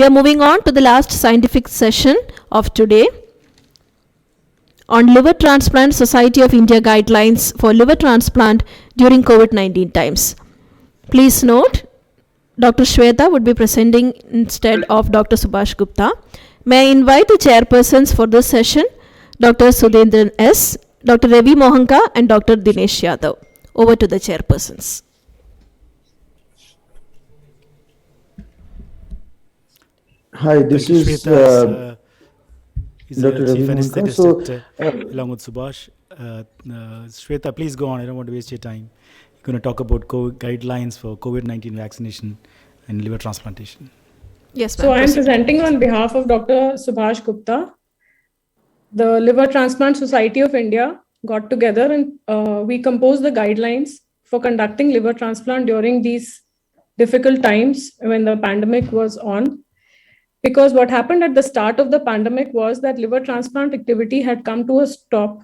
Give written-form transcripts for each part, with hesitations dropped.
are moving on to the last scientific session of today on Liver Transplant Society of India guidelines for liver transplant during COVID-19 times. Please note, Dr. Shweta would be presenting instead of Dr. Subhash Gupta. May I invite the chairpersons for this session, Dr. Sudhendran S., Dr. Ravi Mohanka, and Dr. Dinesh Yadav. Over to the chairpersons. Hi, this Thank you, is Shweta. He's Dr. a chief Ravi Mohanka. anesthetist along with Subhash. Shweta, please go on. I don't want to waste your time. You're going to talk about guidelines for COVID-19 vaccination and liver transplantation. Yes, So I am presenting on behalf of Dr. Subhash Gupta. The Liver Transplant Society of India got together and we composed the guidelines for conducting liver transplant during these difficult times when the pandemic was on. Because what happened at the start of the pandemic was that liver transplant activity had come to a stop.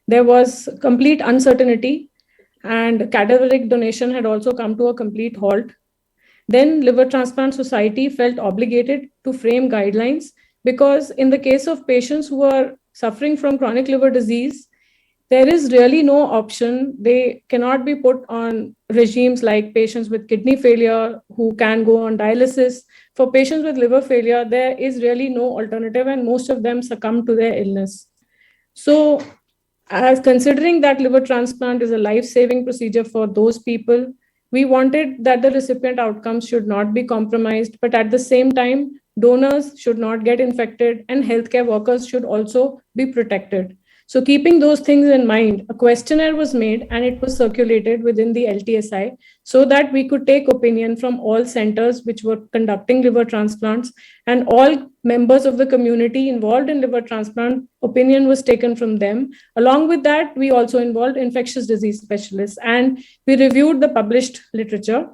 There was complete uncertainty and cadaveric donation had also come to a complete halt. Then Liver Transplant Society felt obligated to frame guidelines because in the case of patients who are suffering from chronic liver disease, there is really no option. They cannot be put on regimes like patients with kidney failure who can go on dialysis. For patients with liver failure, there is really no alternative and most of them succumb to their illness. So as considering that liver transplant is a life-saving procedure for those people, we wanted that the recipient outcomes should not be compromised, but at the same time, donors should not get infected and healthcare workers should also be protected. So keeping those things in mind, a questionnaire was made and it was circulated within the LTSI so that we could take opinion from all centers which were conducting liver transplants, and all members of the community involved in liver transplant, opinion was taken from them. Along with that, we also involved infectious disease specialists and we reviewed the published literature.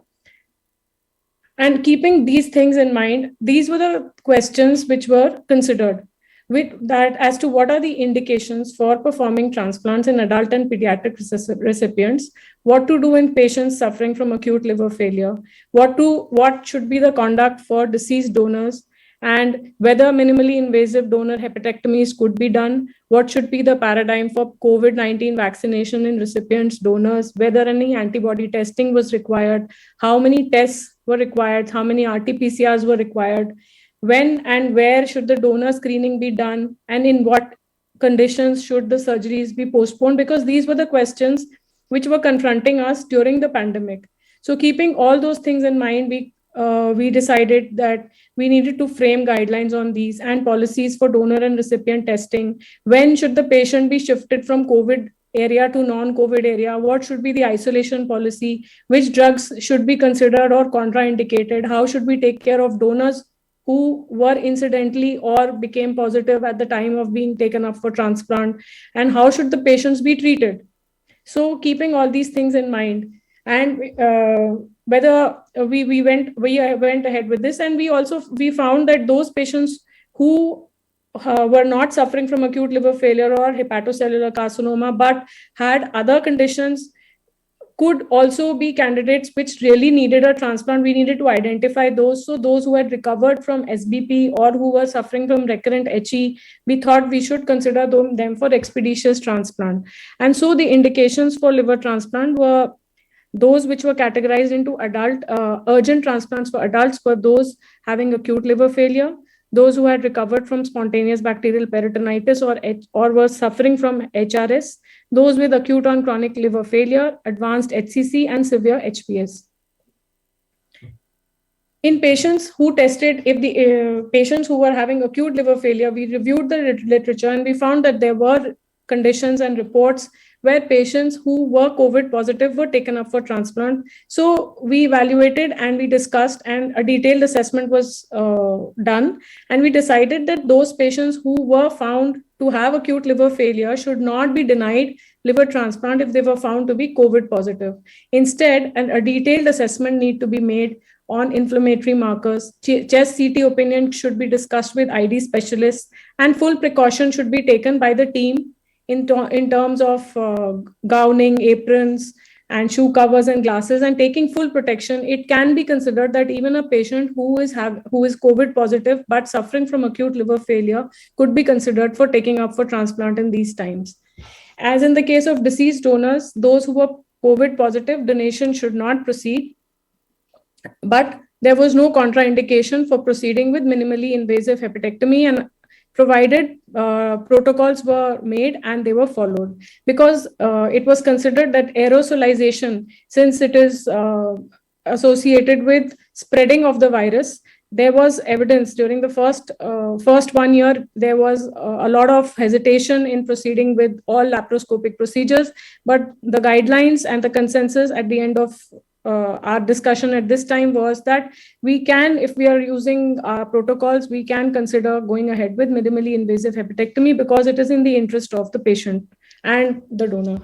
And keeping these things in mind, these were the questions which were considered. With that, as to what are the indications for performing transplants in adult and pediatric recipients, what to do in patients suffering from acute liver failure, what should be the conduct for deceased donors, and whether minimally invasive donor hepatectomies could be done, what should be the paradigm for COVID-19 vaccination in recipients, donors, whether any antibody testing was required, how many tests were required, how many RT-PCRs were required, when and where should the donor screening be done, and in what conditions should the surgeries be postponed, because these were the questions which were confronting us during the pandemic. So keeping all those things in mind, we decided that we needed to frame guidelines on these and policies for donor and recipient testing. When should the patient be shifted from COVID area to non-COVID area? What should be the isolation policy? Which drugs should be considered or contraindicated? How should we take care of donors who were incidentally or became positive at the time of being taken up for transplant, and how should the patients be treated? So keeping all these things in mind, and whether we went ahead with this, and we found that those patients who were not suffering from acute liver failure or hepatocellular carcinoma but had other conditions could also be candidates which really needed a transplant. We needed to identify those. So those who had recovered from SBP or who were suffering from recurrent HE, we thought we should consider them for expeditious transplant. And so the indications for liver transplant were those which were categorized into adult urgent transplants for adults were those having acute liver failure, those who had recovered from spontaneous bacterial peritonitis or were suffering from HRS, those with acute on chronic liver failure, advanced HCC, and severe HPS. In patients who tested, if the patients who were having acute liver failure, we reviewed the literature and we found that there were conditions and reports where patients who were COVID positive were taken up for transplant. So we evaluated and we discussed, and a detailed assessment was done. And we decided that those patients who were found to have acute liver failure should not be denied liver transplant if they were found to be COVID positive. Instead, a detailed assessment need to be made on inflammatory markers. Chest CT opinion should be discussed with ID specialists, and full precaution should be taken by the team in terms of gowning, aprons, and shoe covers and glasses and taking full protection, it can be considered that even a patient who is COVID positive but suffering from acute liver failure could be considered for taking up for transplant in these times. As in the case of deceased donors, those who were COVID positive, donation should not proceed. But there was no contraindication for proceeding with minimally invasive hepatectomy, and provided protocols were made and they were followed, because it was considered that aerosolization, since it is associated with spreading of the virus, there was evidence during the first 1 year, there was a lot of hesitation in proceeding with all laparoscopic procedures. But the guidelines and the consensus at the end of our discussion at this time was that we can, if we are using our protocols, we can consider going ahead with minimally invasive hepatectomy because it is in the interest of the patient and the donor.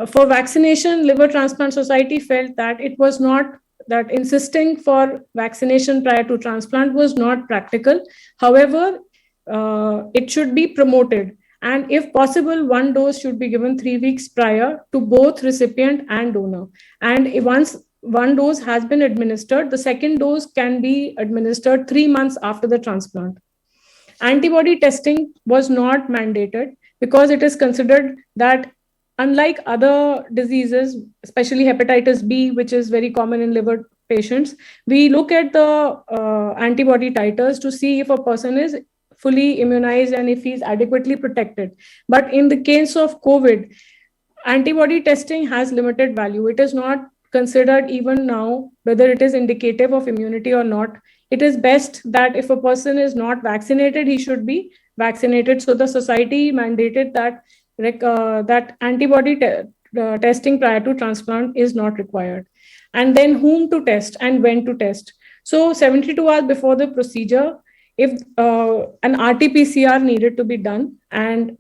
For vaccination, Liver Transplant Society felt that it was not, that insisting for vaccination prior to transplant was not practical. However, it should be promoted. And if possible, one dose should be given 3 weeks prior to both recipient and donor. And once one dose has been administered, the second dose can be administered 3 months after the transplant. Antibody testing was not mandated because it is considered that, unlike other diseases, especially hepatitis B, which is very common in liver patients, we look at the antibody titers to see if a person is fully immunized and if he's adequately protected. But in the case of COVID, antibody testing has limited value. It is not considered even now whether it is indicative of immunity or not. It is best that if a person is not vaccinated, he should be vaccinated. So the society mandated that that antibody testing prior to transplant is not required. And then whom to test and when to test. So 72 hours before the procedure, if an RT-PCR needed to be done, and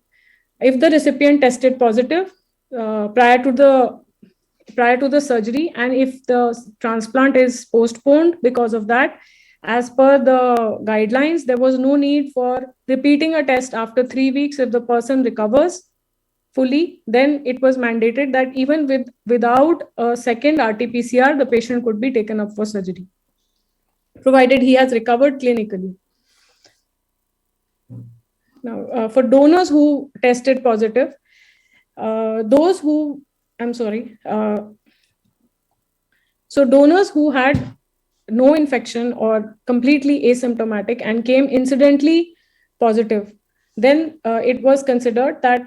if the recipient tested positive prior to the surgery, and if the transplant is postponed because of that, as per the guidelines, there was no need for repeating a test after 3 weeks. If the person recovers fully, then it was mandated that even without a second RT-PCR, the patient could be taken up for surgery, provided he has recovered clinically. Now, for donors who tested positive, so donors who had no infection or completely asymptomatic and came incidentally positive, then it was considered that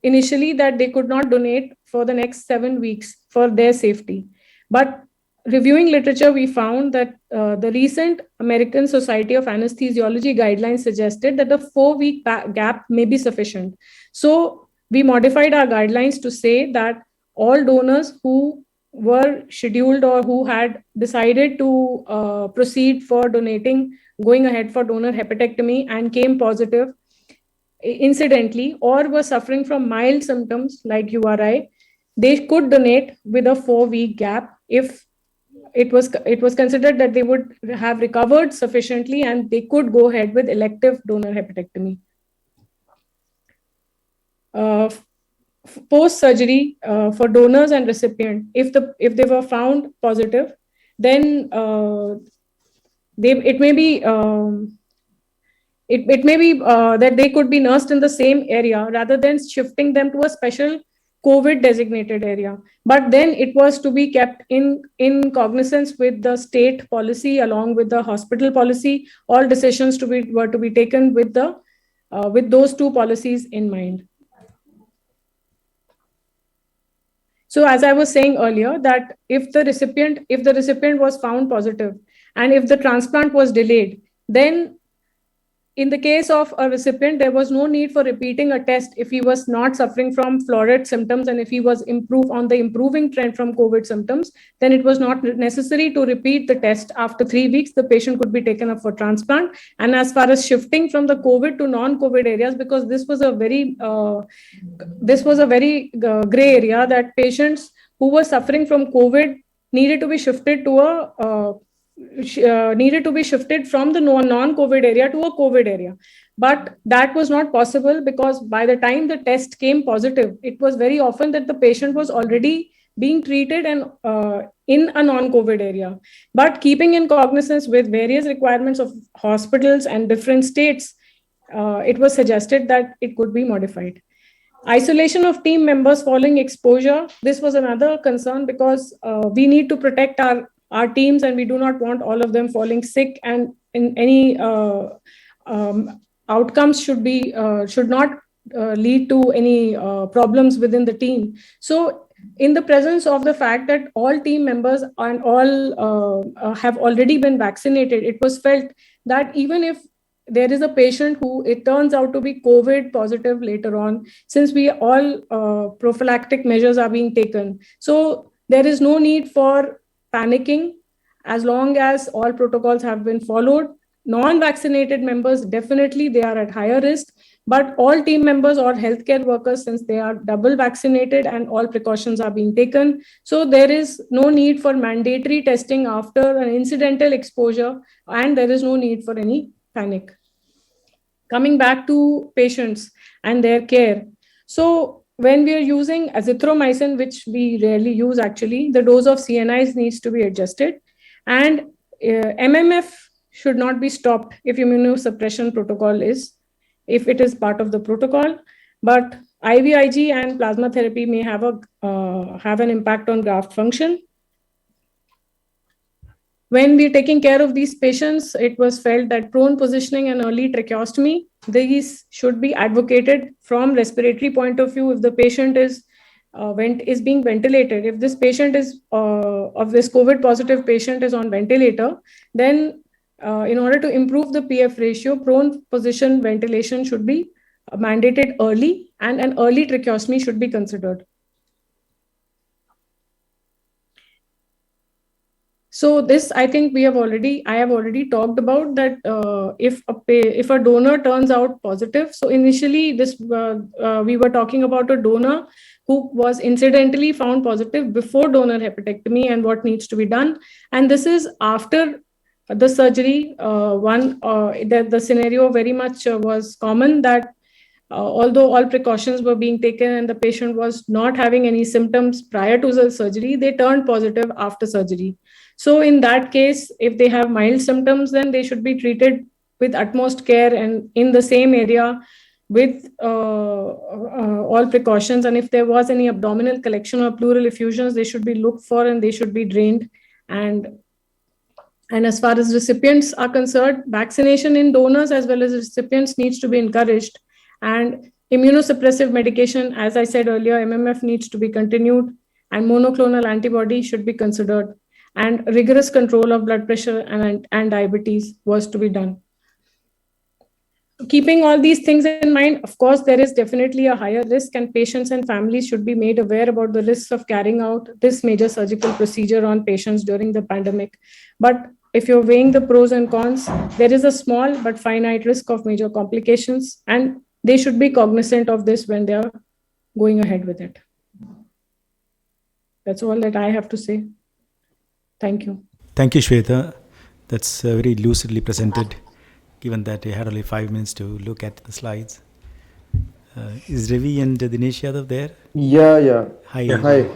initially that they could not donate for the next 7 weeks for their safety. But reviewing literature, we found that the recent American Society of Anesthesiology guidelines suggested that the 4-week gap may be sufficient. So we modified our guidelines to say that all donors who were scheduled or who had decided to proceed for going ahead for donor hepatectomy and came positive incidentally or were suffering from mild symptoms like URI, they could donate with a 4-week gap if it was considered that they would have recovered sufficiently and they could go ahead with elective donor hepatectomy. Post surgery for donors and recipient, if they were found positive, then it may be that they could be nursed in the same area rather than shifting them to a special COVID designated area. But then it was to be kept in cognizance with the state policy along with the hospital policy. All decisions were to be taken with those two policies in mind. So as I was saying earlier, that if the recipient was found positive and if the transplant was delayed, then in the case of a recipient, there was no need for repeating a test if he was not suffering from florid symptoms and if he was on the improving trend from COVID symptoms, then it was not necessary to repeat the test. After 3 weeks, the patient could be taken up for transplant. And as far as shifting from the COVID to non-COVID areas, because this was a very gray area, that patients who were suffering from COVID needed to be shifted from the non-COVID area to a COVID area. But that was not possible because by the time the test came positive, it was very often that the patient was already being treated and in a non-COVID area. But keeping in cognizance with various requirements of hospitals and different states, it was suggested that it could be modified. Isolation of team members following exposure. This was another concern because we need to protect our teams and we do not want all of them falling sick, and in any outcomes should not lead to any problems within the team. So in the presence of the fact that all team members and all have already been vaccinated, it was felt that even if there is a patient who it turns out to be COVID positive later on, since we all prophylactic measures are being taken, so there is no need for panicking as long as all protocols have been followed. Non-vaccinated members, definitely they are at higher risk, but all team members or healthcare workers, since they are double vaccinated and all precautions are being taken, so there is no need for mandatory testing after an incidental exposure, and there is no need for any panic. Coming back to patients and their care. So when we are using azithromycin, which we rarely use actually, the dose of CNIs needs to be adjusted, and MMF should not be stopped if immunosuppression protocol if it is part of the protocol. But IVIG and plasma therapy may have an impact on graft function. When we're taking care of these patients, it was felt that prone positioning and early tracheostomy, these should be advocated from respiratory point of view. If the patient is being ventilated, if this patient is of this COVID positive patient is on ventilator, then in order to improve the PF ratio, prone position ventilation should be mandated early, and an early tracheostomy should be considered. So this, I think I have already talked about that. If a donor turns out positive, so initially we were talking about a donor who was incidentally found positive before donor hepatectomy and what needs to be done. And this is after the surgery. The scenario very much was common that although all precautions were being taken and the patient was not having any symptoms prior to the surgery, they turned positive after surgery. So in that case, if they have mild symptoms, then they should be treated with utmost care and in the same area with all precautions. And if there was any abdominal collection or pleural effusions, they should be looked for and they should be drained. And as far as recipients are concerned, vaccination in donors as well as recipients needs to be encouraged. And immunosuppressive medication, as I said earlier, MMF needs to be continued, and monoclonal antibody should be considered. And rigorous control of blood pressure and diabetes was to be done. Keeping all these things in mind, of course, there is definitely a higher risk, and patients and families should be made aware about the risks of carrying out this major surgical procedure on patients during the pandemic. But if you're weighing the pros and cons, there is a small but finite risk of major complications, and they should be cognizant of this when they are going ahead with it. That's all that I have to say. Thank you. Thank you, Shweta. That's very lucidly presented, given that you had only 5 minutes to look at the slides. Is Ravi and Dinesh Yadav there? Yeah. Hi. Hi.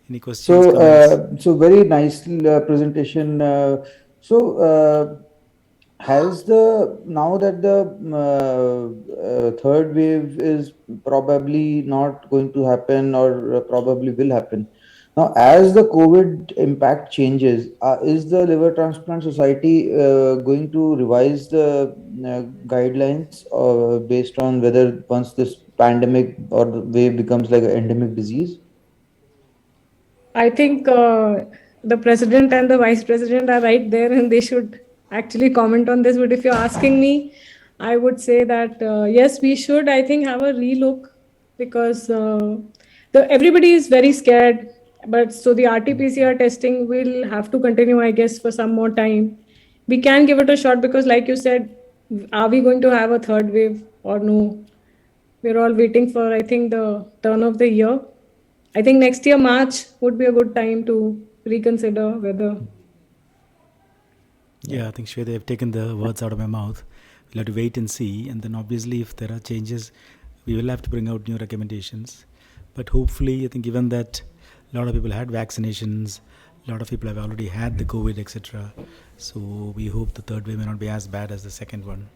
Any questions? Comments? So very nice presentation. Has now that the third wave is probably not going to happen or probably will happen. Now, as the COVID impact changes, is the Liver Transplant Society going to revise the guidelines based on whether once this pandemic or the wave becomes like an endemic disease? I think the president and the vice president are right there, and they should actually comment on this. But if you're asking me, I would say that yes, we should, I think, have a relook, because everybody is very scared. But so the RT-PCR testing will have to continue, I guess, for some more time. We can give it a shot because, like you said, are we going to have a third wave or no? We're all waiting for, I think, the turn of the year. I think next year, March would be a good time to reconsider whether. Yeah, I think Shweta, have taken the words out of my mouth. We'll have to wait and see. And then obviously, if there are changes, we will have to bring out new recommendations. But hopefully, I think given that A lot of people had vaccinations. A lot of people have already had the COVID, etc. So we hope the third wave may not be as bad as the second one.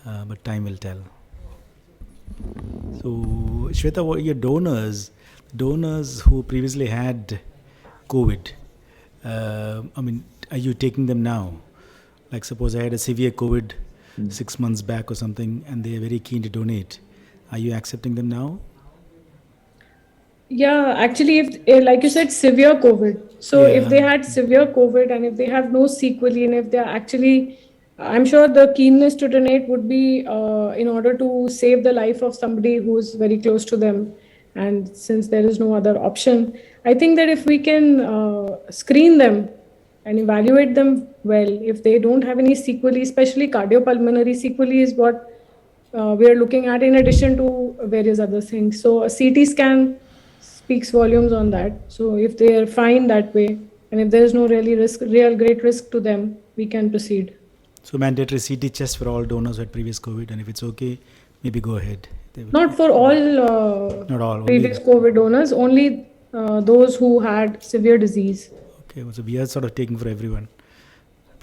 But time will tell. So, Shweta, what are your donors who previously had COVID? Are you taking them now? Like, suppose I had a severe COVID 6 months back or something, and they are very keen to donate. Are you accepting them now? Yeah, actually, if like you said, severe COVID. So if they had severe COVID and if they have no sequelae and if they are actually, I'm sure the keenness to donate would be in order to save the life of somebody who's very close to them. And since there is no other option, I think that if we can screen them and evaluate them well, if they don't have any sequelae, especially cardiopulmonary sequelae is what we are looking at in addition to various other things. So a CT scan speaks volumes on that. So if they are fine that way, and if there is no real great risk to them, we can proceed. So mandatory CT chest for all donors who had previous COVID, and if it's okay, maybe go ahead. Not for all Not all, previous only. COVID donors, only those who had severe disease. Okay, so we are sort of taking for everyone.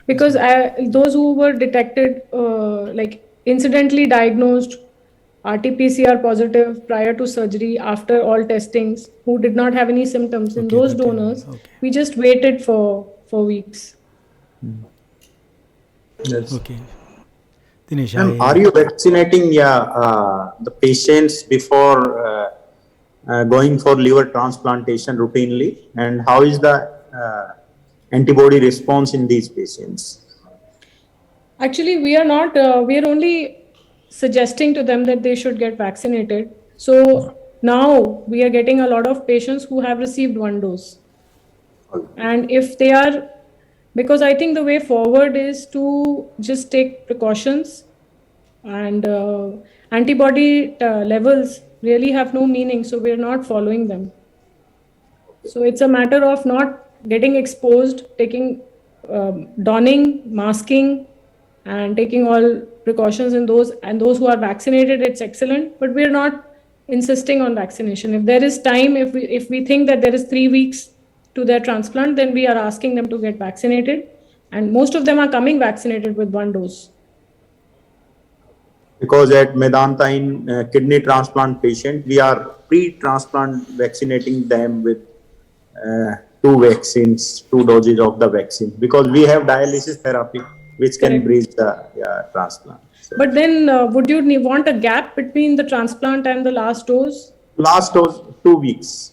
Because those who were detected, like incidentally diagnosed RT-PCR positive prior to surgery, after all testings, who did not have any symptoms, in Okay, those that, donors, okay. we just waited for weeks. Yes. Okay. Dinesh, Ma'am, are you vaccinating the patients before going for liver transplantation routinely? And how is the antibody response in these patients? Actually, we are not, we are only suggesting to them that they should get vaccinated. So now we are getting a lot of patients who have received one dose. And if they are, because I think the way forward is to just take precautions, and antibody levels really have no meaning, so we're not following them. So it's a matter of not getting exposed, taking, donning, masking, and taking all precautions in those, and those who are vaccinated, it's excellent, but we're not insisting on vaccination. If there is time, if we think that there is 3 weeks to their transplant, then we are asking them to get vaccinated, and most of them are coming vaccinated with one dose. Because at Medanta in kidney transplant patient, we are pre-transplant vaccinating them with 2 vaccines, 2 doses of the vaccine, because we have dialysis therapy which can bridge the transplant. So But then would you want a gap between the transplant and the last dose? last dose, 2 weeks.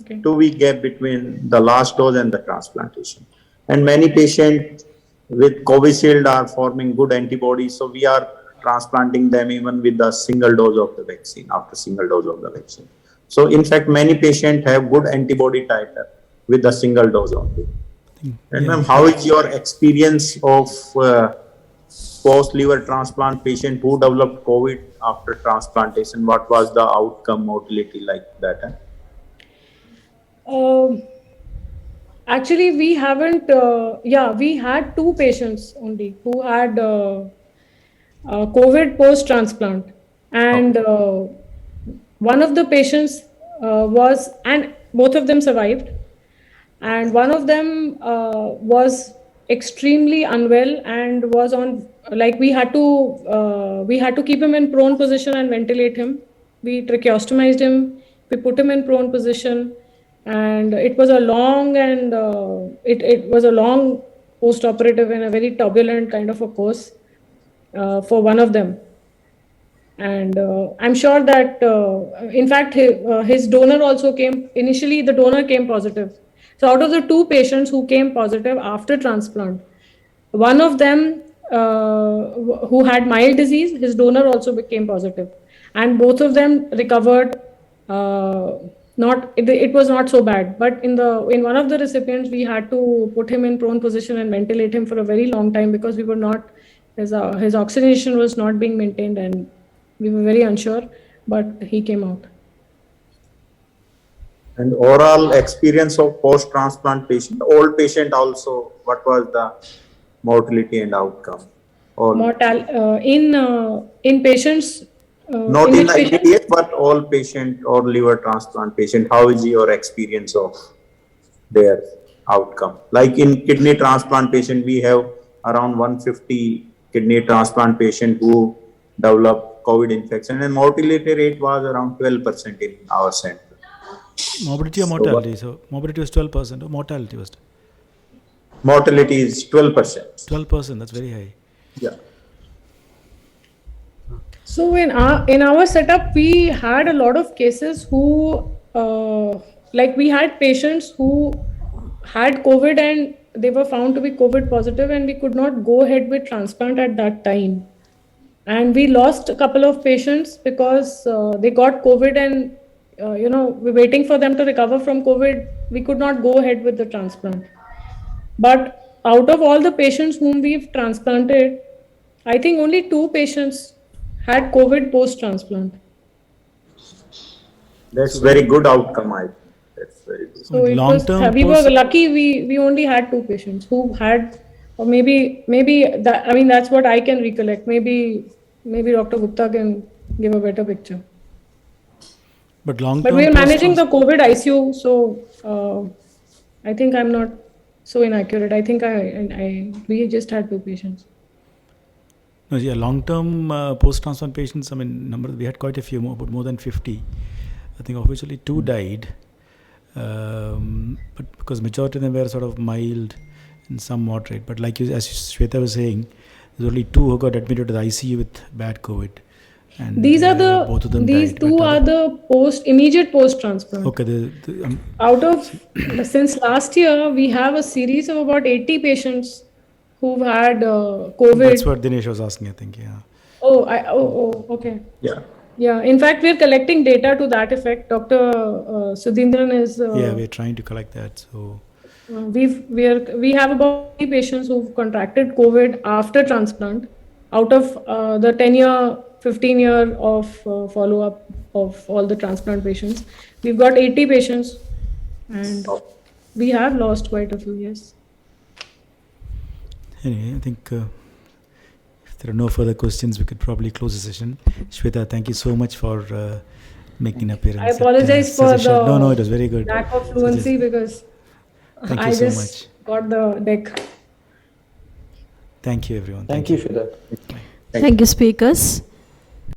Okay. 2-week gap between the last dose and the transplantation. And many patients with Covishield are forming good antibodies, so we are transplanting them even with a single dose of the vaccine, after single dose of the vaccine. So in fact, many patients have good antibody titer with a single dose only. And ma'am, how is your experience of post-liver transplant patient who developed COVID after transplantation? What was the outcome, mortality like that? Actually, we haven't, we had 2 patients only who had COVID post-transplant. And one of the patients was, and both of them survived. And one of them was extremely unwell and was on, like we had to keep him in prone position and ventilate him. We tracheostomized him, we put him in prone position, and it was a long and it was a long post-operative and a very turbulent kind of a course for one of them. And I'm sure that, in fact, his donor also came, initially the donor came positive. So out of the 2 patients who came positive after transplant, one of them who had mild disease, his donor also became positive. And both of them recovered, it was not so bad. But in one of the recipients, we had to put him in prone position and ventilate him for a very long time because we were not, his oxygenation was not being maintained and we were very unsure, but he came out. And overall experience of post-transplant patient, old patient also, what was the mortality and outcome? In patients Not in in which the patient? immediate, but all patient or liver transplant patient. How is your experience of their outcome? Like in kidney transplant patient, we have around 150 kidney transplant patient who develop COVID infection, and mortality rate was around 12% in our center. Morbidity or So mortality? So morbidity was 12%, or mortality was mortality is 12%. 12%. That's very high. Yeah. So in our setup, we had a lot of cases who, like we had patients who had COVID and they were found to be COVID positive, and we could not go ahead with transplant at that time. And we lost a couple of patients because they got COVID, and we're waiting for them to recover from COVID. We could not go ahead with the transplant. But out of all the patients whom we've transplanted, I think only 2 patients had COVID post transplant. That's very good outcome, I think. That's very good. So it was, Long-term we were post- lucky. We only had 2 patients who had, or maybe that. I mean, that's what I can recollect. Maybe Dr. Gupta can give a better picture. But long-term But we are managing the post-trans- COVID ICU, so I think I'm not so inaccurate. I think we just had 2 patients. No, yeah, long-term post-transplant patients. I mean, we had quite a few, about more than 50. I think officially 2 died, but because majority of them were sort of mild and some moderate. But like as Shweta was saying, there's only 2 who got admitted to the ICU with bad COVID, and These are both of them these died. 2 But are the immediate post transplant. okay. Out of, since last year, we have a series of about 80 patients who've had COVID. That's what Dinesh was asking, I think. Yeah. Okay. Yeah. Yeah. In fact, we're collecting data to that effect. Dr. Sudhindran is. Yeah, we're trying to collect that. So We have about 30 patients who've contracted COVID after transplant. Out of the 10-year, 15-year of follow-up of all the transplant patients, we've got 80 patients, and we have lost quite a few. Yes. anyway, I think if there are no further questions, we could probably close the session. Shweta, thank you so much for making an appearance. I apologize for the No, it was very good. lack of fluency because Thank you I so just much. got the deck. Thank you, everyone. Thank you, Shweta. Thank you, speakers.